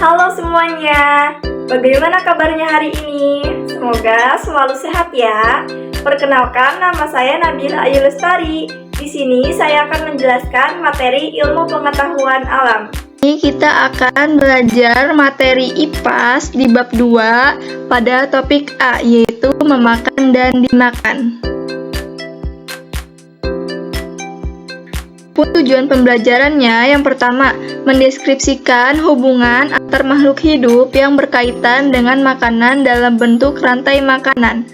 Halo semuanya, bagaimana kabarnya hari ini? Semoga selalu sehat ya. Perkenalkan, nama saya Nabila Ayu Lestari. Di sini saya akan menjelaskan materi ilmu pengetahuan alam. Ini kita akan belajar materi IPAS di bab 2 pada topik A, yaitu memakan dan dimakan. Tujuan pembelajarannya yang pertama, mendeskripsikan hubungan antar makhluk hidup yang berkaitan dengan makanan dalam bentuk rantai makanan.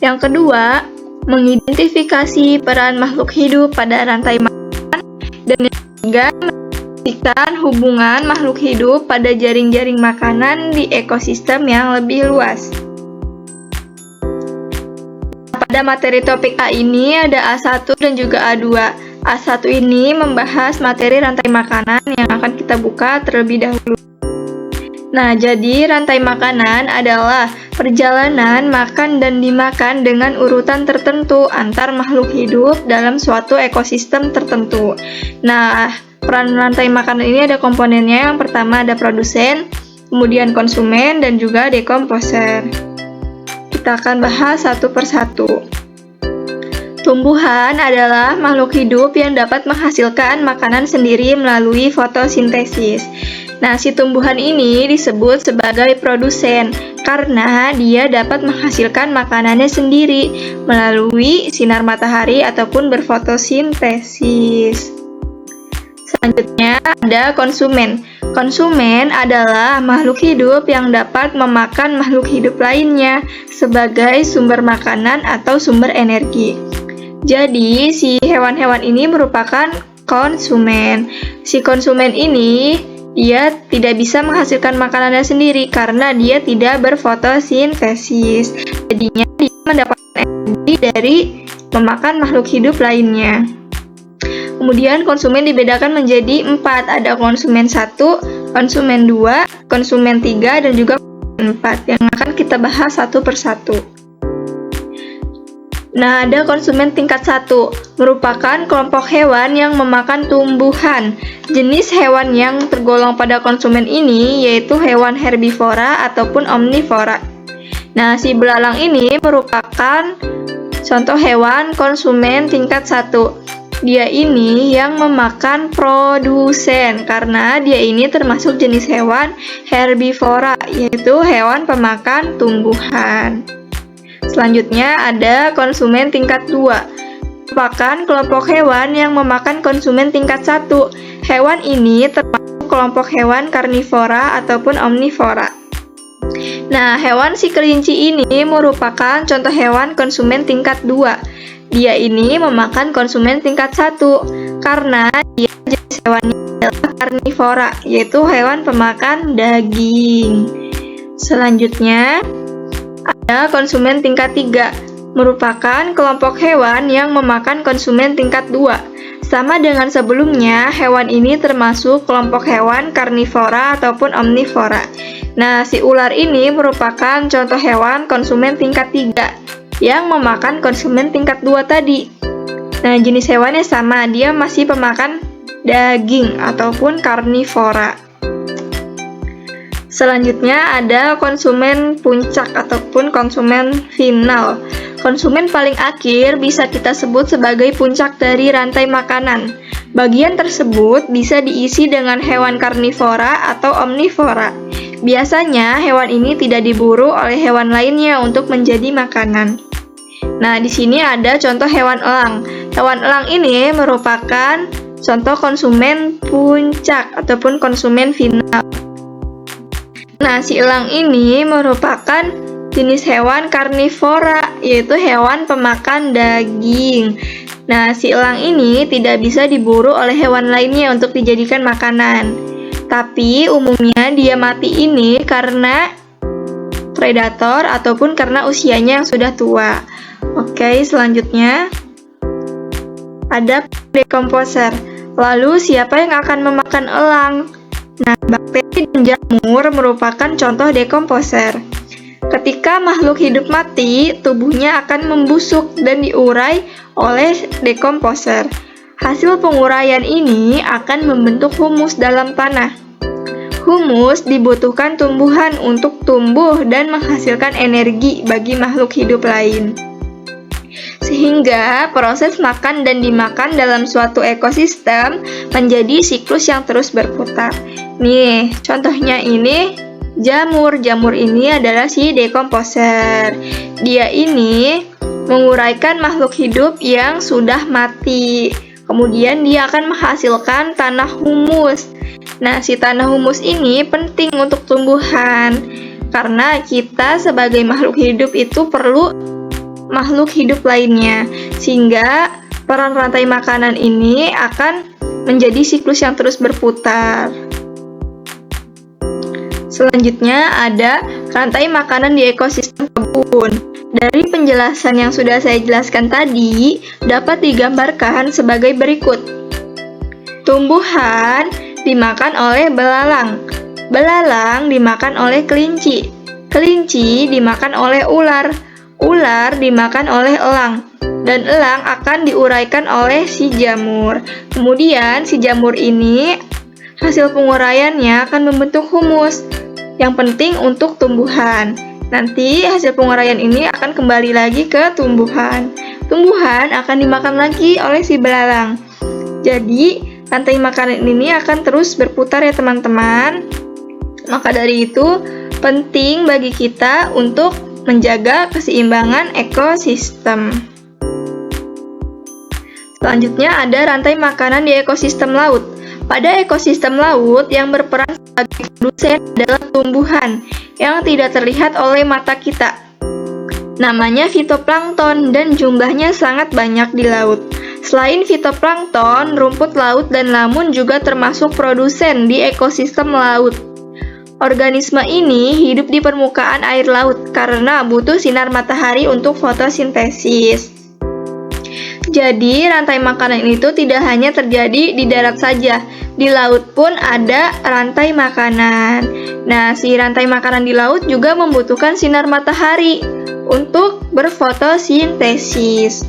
Yang kedua, mengidentifikasi peran makhluk hidup pada rantai makanan. Dan yang ketiga, mendeskripsikan hubungan makhluk hidup pada jaring-jaring makanan di ekosistem yang lebih luas. Pada materi topik A ini ada A1 dan juga A2. A1 ini membahas materi rantai makanan yang akan kita buka terlebih dahulu. Nah, jadi rantai makanan adalah perjalanan makan dan dimakan dengan urutan tertentu antar makhluk hidup dalam suatu ekosistem tertentu. Nah, peran rantai makanan ini ada komponennya. Yang pertama ada produsen, kemudian konsumen, dan juga dekomposer. Kita akan bahas satu persatu. Tumbuhan adalah makhluk hidup yang dapat menghasilkan makanan sendiri melalui fotosintesis. Nah, si tumbuhan ini disebut sebagai produsen karena dia dapat menghasilkan makanannya sendiri melalui sinar matahari ataupun berfotosintesis. Selanjutnya ada konsumen. Konsumen adalah makhluk hidup yang dapat memakan makhluk hidup lainnya sebagai sumber makanan atau sumber energi. Jadi, si hewan-hewan ini merupakan konsumen. Si konsumen ini, dia tidak bisa menghasilkan makanannya sendiri karena dia tidak berfotosintesis. Jadinya, dia mendapatkan energi dari memakan makhluk hidup lainnya. Kemudian, konsumen dibedakan menjadi 4. Ada konsumen 1, konsumen 2, konsumen 3, dan juga konsumen 4 yang akan kita bahas satu persatu. Nah, ada konsumen tingkat 1, merupakan kelompok hewan yang memakan tumbuhan. Jenis hewan yang tergolong pada konsumen ini yaitu hewan herbivora ataupun omnivora. Nah, si belalang ini merupakan contoh hewan konsumen tingkat 1. Dia ini yang memakan produsen karena dia ini termasuk jenis hewan herbivora, yaitu hewan pemakan tumbuhan. Selanjutnya ada konsumen tingkat 2, merupakan kelompok hewan yang memakan konsumen tingkat 1. Hewan ini termasuk kelompok hewan karnivora ataupun omnivora. Nah, hewan si kelinci ini merupakan contoh hewan konsumen tingkat 2. Dia ini memakan konsumen tingkat 1 karena dia jenis hewannya adalah karnivora, yaitu hewan pemakan daging. Selanjutnya ada konsumen tingkat 3, merupakan kelompok hewan yang memakan konsumen tingkat 2. Sama dengan sebelumnya, hewan ini termasuk kelompok hewan karnivora ataupun omnivora. Nah, si ular ini merupakan contoh hewan konsumen tingkat 3 yang memakan konsumen tingkat 2 tadi. Nah, jenis hewannya sama, dia masih pemakan daging ataupun karnivora. Selanjutnya ada konsumen puncak ataupun konsumen final. Konsumen paling akhir bisa kita sebut sebagai puncak dari rantai makanan. Bagian tersebut bisa diisi dengan hewan karnivora atau omnivora. Biasanya hewan ini tidak diburu oleh hewan lainnya untuk menjadi makanan. Nah, di sini ada contoh hewan elang. Hewan elang ini merupakan contoh konsumen puncak ataupun konsumen final. Nah, si elang ini merupakan jenis hewan karnivora, yaitu hewan pemakan daging. Nah, si elang ini tidak bisa diburu oleh hewan lainnya untuk dijadikan makanan. Tapi umumnya dia mati ini karena predator ataupun karena usianya yang sudah tua. Oke, selanjutnya ada dekomposer. Lalu siapa yang akan memakan elang? Nah, bakteri dan jamur merupakan contoh dekomposer. Ketika makhluk hidup mati, tubuhnya akan membusuk dan diurai oleh dekomposer. Hasil penguraian ini akan membentuk humus dalam tanah. Humus dibutuhkan tumbuhan untuk tumbuh dan menghasilkan energi bagi makhluk hidup lain. Sehingga proses makan dan dimakan dalam suatu ekosistem menjadi siklus yang terus berputar. Nih, contohnya ini jamur. Jamur ini adalah si dekomposer. Dia ini menguraikan makhluk hidup yang sudah mati. Kemudian dia akan menghasilkan tanah humus. Nah, si tanah humus ini penting untuk tumbuhan. Karena kita sebagai makhluk hidup itu perlu makhluk hidup lainnya. Sehingga peran rantai makanan ini akan menjadi siklus yang terus berputar. Selanjutnya ada rantai makanan di ekosistem kebun. Dari penjelasan yang sudah saya jelaskan tadi, dapat digambarkan sebagai berikut. Tumbuhan dimakan oleh belalang. Belalang dimakan oleh kelinci. Kelinci dimakan oleh ular. Ular dimakan oleh elang. Dan elang akan diuraikan oleh si jamur. Kemudian si jamur ini hasil penguraiannya akan membentuk humus yang penting untuk tumbuhan. Nanti hasil penguraian ini akan kembali lagi ke tumbuhan. Tumbuhan akan dimakan lagi oleh si belalang. Jadi, rantai makanan ini akan terus berputar ya teman-teman. Maka dari itu, penting bagi kita untuk menjaga keseimbangan ekosistem. Selanjutnya ada rantai makanan di ekosistem laut. Pada ekosistem laut yang berperan sebagai produsen adalah tumbuhan yang tidak terlihat oleh mata kita. Namanya fitoplankton dan jumlahnya sangat banyak di laut. Selain fitoplankton, rumput laut dan lamun juga termasuk produsen di ekosistem laut. Organisme ini hidup di permukaan air laut karena butuh sinar matahari untuk fotosintesis. Jadi, rantai makanan itu tidak hanya terjadi di darat saja, di laut pun ada rantai makanan. Nah, si rantai makanan di laut juga membutuhkan sinar matahari untuk berfotosintesis.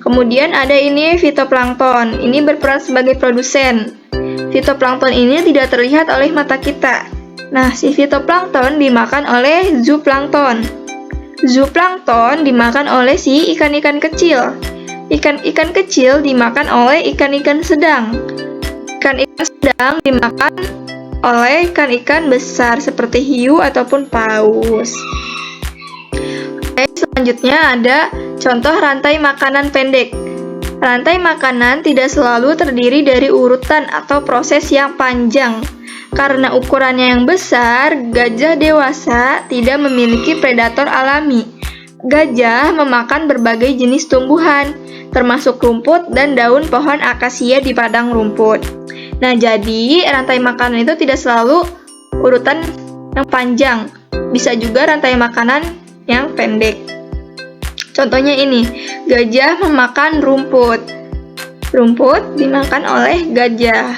Kemudian ada ini fitoplankton, ini berperan sebagai produsen. Fitoplankton ini tidak terlihat oleh mata kita. Nah, si fitoplankton dimakan oleh zooplankton. Zooplankton dimakan oleh si ikan-ikan kecil. Ikan-ikan kecil dimakan oleh ikan-ikan sedang. Ikan-ikan sedang dimakan oleh ikan-ikan besar seperti hiu ataupun paus. Oke, selanjutnya ada contoh rantai makanan pendek. Rantai makanan tidak selalu terdiri dari urutan atau proses yang panjang. Karena ukurannya yang besar, gajah dewasa tidak memiliki predator alami. Gajah memakan berbagai jenis tumbuhan, termasuk rumput dan daun pohon akasia di padang rumput. Nah, jadi rantai makanan itu tidak selalu urutan yang panjang, bisa juga rantai makanan yang pendek. Contohnya ini, gajah memakan rumput. Rumput dimakan oleh gajah.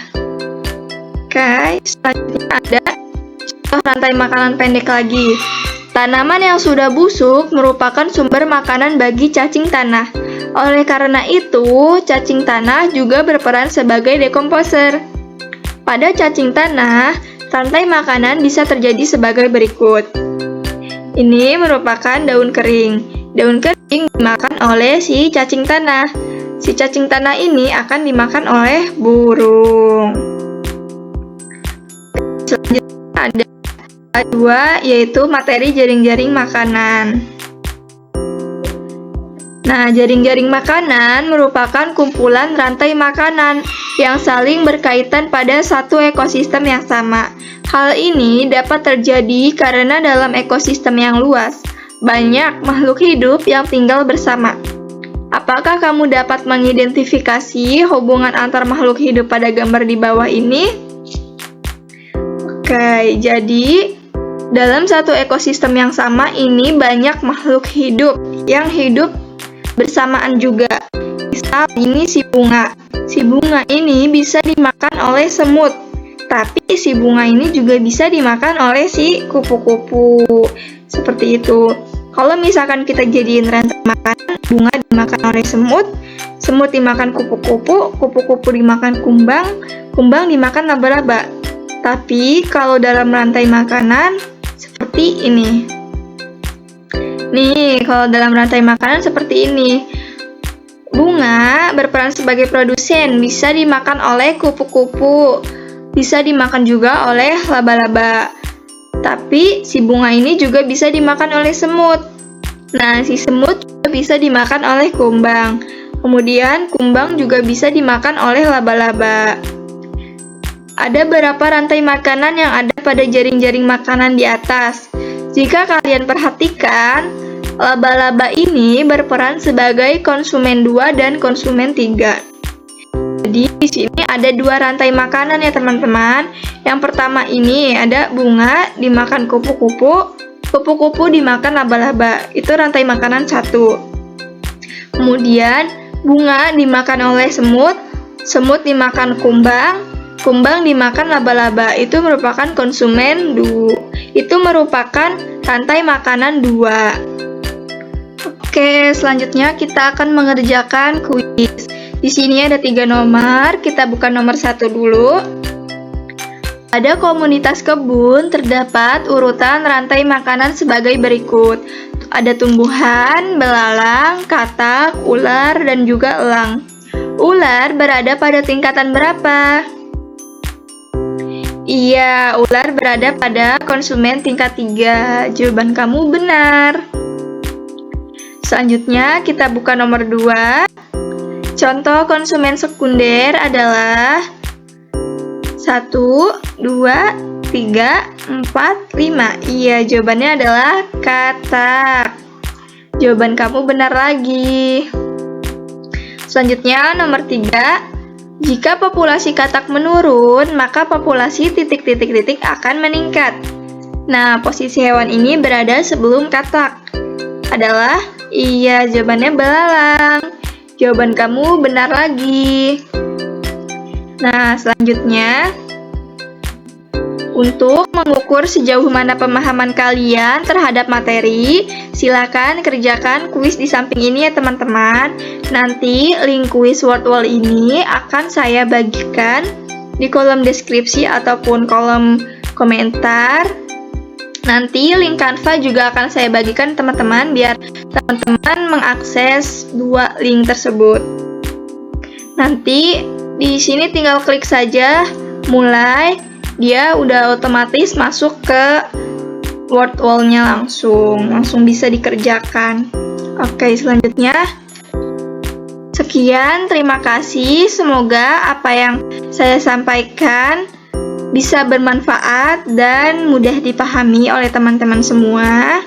Oke, selanjutnya ada contoh rantai makanan pendek lagi. Tanaman yang sudah busuk merupakan sumber makanan bagi cacing tanah. Oleh karena itu, cacing tanah juga berperan sebagai dekomposer. Pada cacing tanah, rantai makanan bisa terjadi sebagai berikut. Ini merupakan daun kering. Daun kering dimakan oleh si cacing tanah. Si cacing tanah ini akan dimakan oleh burung. Selanjutnya ada kedua, yaitu materi jaring-jaring makanan. Nah, jaring-jaring makanan merupakan kumpulan rantai makanan yang saling berkaitan pada satu ekosistem yang sama. Hal ini dapat terjadi karena dalam ekosistem yang luas, banyak makhluk hidup yang tinggal bersama. Apakah kamu dapat mengidentifikasi hubungan antar makhluk hidup pada gambar di bawah ini? Oke, jadi dalam satu ekosistem yang sama ini banyak makhluk hidup yang hidup bersamaan juga. Misal ini si bunga. Si bunga ini bisa dimakan oleh semut. Tapi si bunga ini juga bisa dimakan oleh si kupu-kupu. Seperti itu. Kalau misalkan kita jadiin rantai makanan, bunga dimakan oleh semut, semut dimakan kupu-kupu, kupu-kupu dimakan kumbang, kumbang dimakan laba-laba. Tapi kalau dalam rantai makanan seperti ini. Nih, kalau dalam rantai makanan seperti ini. Bunga berperan sebagai produsen, bisa dimakan oleh kupu-kupu, bisa dimakan juga oleh laba-laba. Tapi si bunga ini juga bisa dimakan oleh semut. Nah, si semut juga bisa dimakan oleh kumbang. Kemudian kumbang juga bisa dimakan oleh laba-laba. Ada beberapa rantai makanan yang ada pada jaring-jaring makanan di atas. Jika kalian perhatikan, laba-laba ini berperan sebagai konsumen 2 dan konsumen 3. Jadi di sini ada 2 rantai makanan ya teman-teman. Yang pertama ini ada bunga dimakan kupu-kupu, kupu-kupu dimakan laba-laba. Itu rantai makanan 1. Kemudian bunga dimakan oleh semut, semut dimakan kumbang, kumbang dimakan laba-laba. Itu merupakan konsumen 2. Itu merupakan rantai makanan 2. Oke, selanjutnya kita akan mengerjakan kuis. Di sini ada 3 nomor, kita buka nomor 1 dulu. Pada komunitas kebun terdapat urutan rantai makanan sebagai berikut. Ada tumbuhan, belalang, katak, ular, dan juga elang. Ular berada pada tingkatan berapa? Iya, ular berada pada konsumen tingkat 3. Jawaban kamu benar. Selanjutnya kita buka nomor 2. Contoh konsumen sekunder adalah 1, 2, 3, 4, 5. Iya, jawabannya adalah katak. Jawaban kamu benar lagi. Selanjutnya nomor 3. Jika populasi katak menurun, maka populasi titik-titik-titik akan meningkat. Nah, posisi hewan ini berada sebelum katak. Adalah, iya, jawabannya belalang. Jawaban kamu benar lagi. Nah, selanjutnya, untuk mengukur sejauh mana pemahaman kalian terhadap materi, silakan kerjakan kuis di samping ini ya teman-teman. Nanti link kuis word wall ini akan saya bagikan di kolom deskripsi ataupun kolom komentar. Nanti link Canva juga akan saya bagikan teman-teman biar teman-teman mengakses 2 link tersebut. Nanti di sini tinggal klik saja mulai, dia udah otomatis masuk ke word wall-nya langsung bisa dikerjakan. Oke, selanjutnya sekian, terima kasih. Semoga apa yang saya sampaikan bisa bermanfaat dan mudah dipahami oleh teman-teman semua.